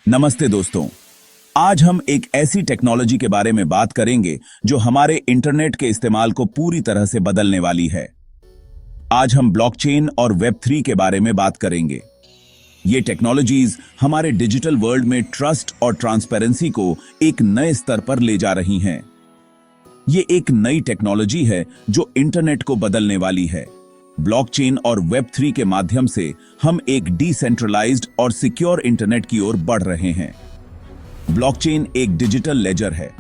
नमस्ते दोस्तों। आज हम एक ऐसी टेक्नोलॉजी के बारे में बात करेंगे जो हमारे इंटरनेट के इस्तेमाल को पूरी तरह से बदलने वाली है। आज हम ब्लॉकचेन और वेब3 के बारे में बात करेंगे। ये टेक्नोलॉजीज हमारे डिजिटल वर्ल्ड में ट्रस्ट और ट्रांसपेरेंसी को एक नए स्तर पर ले जा रही हैं। ये एक नई टेक्नोलॉजी है जो इंटरनेट को बदलने वाली है। ब्लॉकचेन और वेब3 के माध्यम से हम एक डिसेंट्रलाइज्ड और सिक्योर इंटरनेट की ओर बढ़ रहे हैं। ब्लॉकचेन एक डिजिटल लेजर है।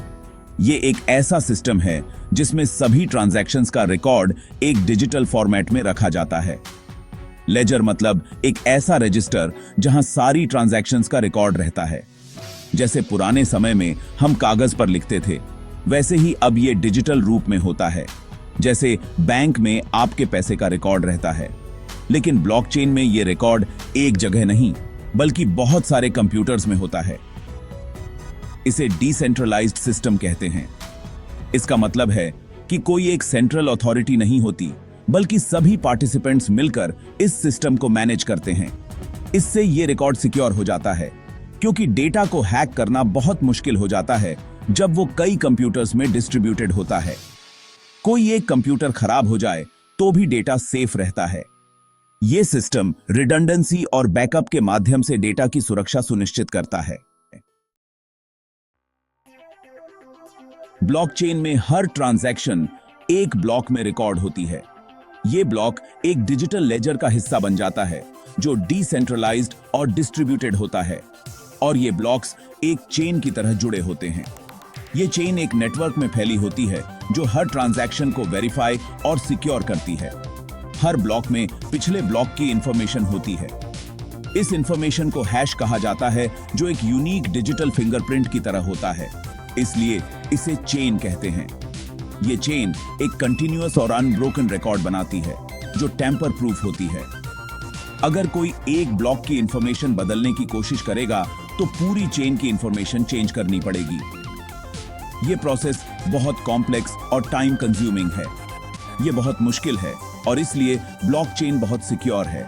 ये एक ऐसा सिस्टम है जिसमें सभी ट्रांजैक्शंस का रिकॉर्ड एक डिजिटल फॉर्मेट में रखा जाता है। लेजर मतलब एक ऐसा रजिस्टर जहां सारी ट्रांजैक्शंस का रिकॉर्ड रहता है। जैसे पुराने समय में हम कागज पर लिखते थे, वैसे ही अब ये डिजिटल रूप में होता है। जैसे बैंक में आपके पैसे का रिकॉर्ड रहता है, लेकिन ब्लॉकचेन में ये रिकॉर्ड एक जगह नहीं बल्कि बहुत सारे कंप्यूटर्स में होता है। इसे डिसेंट्रलाइज्ड सिस्टम कहते हैं। इसका मतलब है कि कोई एक सेंट्रल अथॉरिटी नहीं होती, बल्कि सभी पार्टिसिपेंट्स मिलकर इस सिस्टम को मैनेज करते हैं। इससे ये रिकॉर्ड सिक्योर हो जाता है, क्योंकि डेटा को हैक करना बहुत मुश्किल हो जाता है जब वो कई कंप्यूटर्स में डिस्ट्रीब्यूटेड होता है। कोई एक कंप्यूटर खराब हो जाए तो भी डेटा सेफ रहता है। यह सिस्टम रिडंडेंसी और बैकअप के माध्यम से डेटा की सुरक्षा सुनिश्चित करता है। ब्लॉकचेन में हर ट्रांजैक्शन एक ब्लॉक में रिकॉर्ड होती है। यह ब्लॉक एक डिजिटल लेजर का हिस्सा बन जाता है जो डिसेंट्रलाइज्ड और डिस्ट्रीब्यूटेड होता है, और ये ब्लॉक्स एक चेन की तरह जुड़े होते हैं। ये चेन एक नेटवर्क में फैली होती है जो हर ट्रांजैक्शन को वेरीफाई और सिक्योर करती है। हर ब्लॉक में पिछले ब्लॉक की इंफॉर्मेशन होती है। इस इंफॉर्मेशन को हैश कहा जाता है, जो एक यूनिक डिजिटल फिंगरप्रिंट की तरह होता है। इसलिए इसे चेन कहते हैं। ये चेन एक कंटिन्यूअस और अनब्रोकन रिकॉर्ड बनाती है जो टेम्पर प्रूफ होती है। अगर कोई एक ब्लॉक की इंफॉर्मेशन बदलने की कोशिश करेगा तो पूरी चेन की इंफॉर्मेशन चेंज करनी पड़ेगी। ये प्रोसेस बहुत कॉम्प्लेक्स और टाइम कंज्यूमिंग है। ये बहुत मुश्किल है और इसलिए ब्लॉकचेन बहुत सिक्योर है।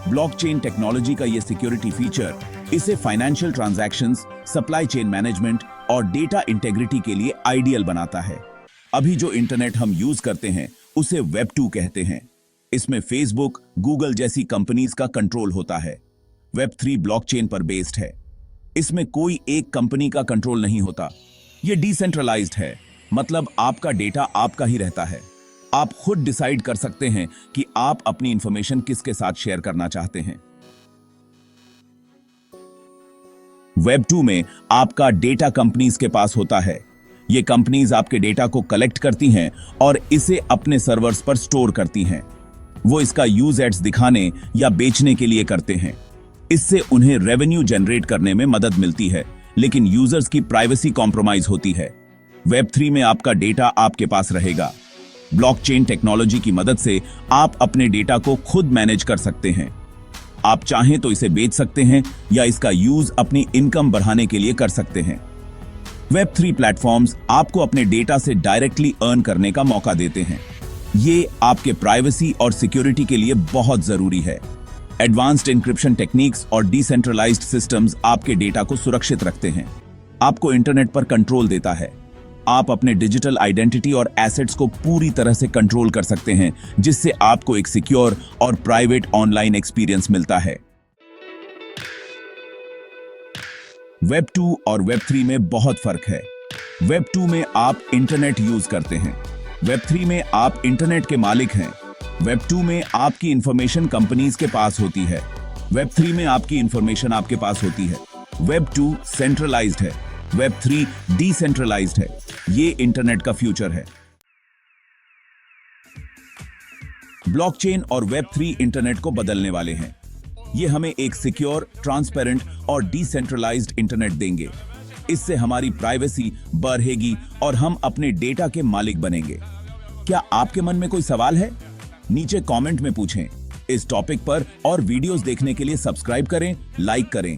ब्लॉकचेन टेक्नोलॉजी का ये सिक्योरिटी फीचर इसे financial transactions, supply chain management और डेटा इंटेग्रिटी के लिए आइडियल बनाता है। अभी जो इंटरनेट हम यूज करते हैं उसे वेब2 कहते हैं। इसमें फेसबुक, गूगल जैसी कंपनीज का कंट्रोल होता है। वेब3 ब्लॉकचेन पर बेस्ड है। इसमें कोई एक कंपनी का कंट्रोल नहीं होता। ये डिसेंट्रलाइज्ड है, मतलब आपका डेटा आपका ही रहता है। आप खुद डिसाइड कर सकते हैं कि आप अपनी इंफॉर्मेशन किसके साथ शेयर करना चाहते हैं। वेब2 में आपका डेटा कंपनीज के पास होता है। ये कंपनीज आपके डेटा को कलेक्ट करती हैं और इसे अपने सर्वर्स पर स्टोर करती हैं। वो इसका यूज एड्स दिखाने या बेचने के लिए करते हैं। इससे उन्हें रेवेन्यू जनरेट करने में मदद मिलती है, लेकिन यूजर्स की प्राइवेसी कॉम्प्रोमाइज होती है। वेब3 में आपका डेटा आपके पास रहेगा। ब्लॉकचेन टेक्नोलॉजी की मदद से आप अपने डेटा को खुद मैनेज कर सकते हैं। आप चाहें तो इसे बेच सकते हैं या इसका यूज अपनी इनकम बढ़ाने के लिए कर सकते हैं। वेब3 प्लेटफॉर्म्स आपको अपने डेटा से डायरेक्टली अर्न करने का मौका देते हैं। ये आपके प्राइवेसी और सिक्योरिटी के लिए बहुत जरूरी है। एडवांस्ड एन्क्रिप्शन टेक्निक्स और डिसेंट्रलाइज्ड सिस्टम्स आपके डेटा को सुरक्षित रखते हैं। आपको इंटरनेट पर कंट्रोल देता है। आप अपने डिजिटल आइडेंटिटी और एसेट्स को पूरी तरह से कंट्रोल कर सकते हैं, जिससे आपको एक सिक्योर और प्राइवेट ऑनलाइन एक्सपीरियंस मिलता है। वेब2 और वेब3 में बहुत फर्क है। वेब2 में आप इंटरनेट यूज करते हैं। वेब3 में आप इंटरनेट के मालिक हैं। वेब2 में आपकी इंफॉर्मेशन कंपनीज के पास होती है। वेब3 में आपकी इंफॉर्मेशन आपके पास होती है। वेब2 सेंट्रलाइज्ड है, वेब3 डिसेंट्रलाइज्ड है। ये इंटरनेट का फ्यूचर है। ब्लॉकचेन और वेब3 इंटरनेट को बदलने वाले हैं। ये हमें एक सिक्योर, ट्रांसपेरेंट और डिसेंट्रलाइज्ड इंटरनेट देंगे। इससे हमारी प्राइवेसी बढ़ेगी और हम अपने डेटा के मालिक बनेंगे। क्या आपके मन में कोई सवाल है? नीचे कमेंट में पूछें। इस टॉपिक पर और वीडियोस देखने के लिए सब्सक्राइब करें, लाइक करें।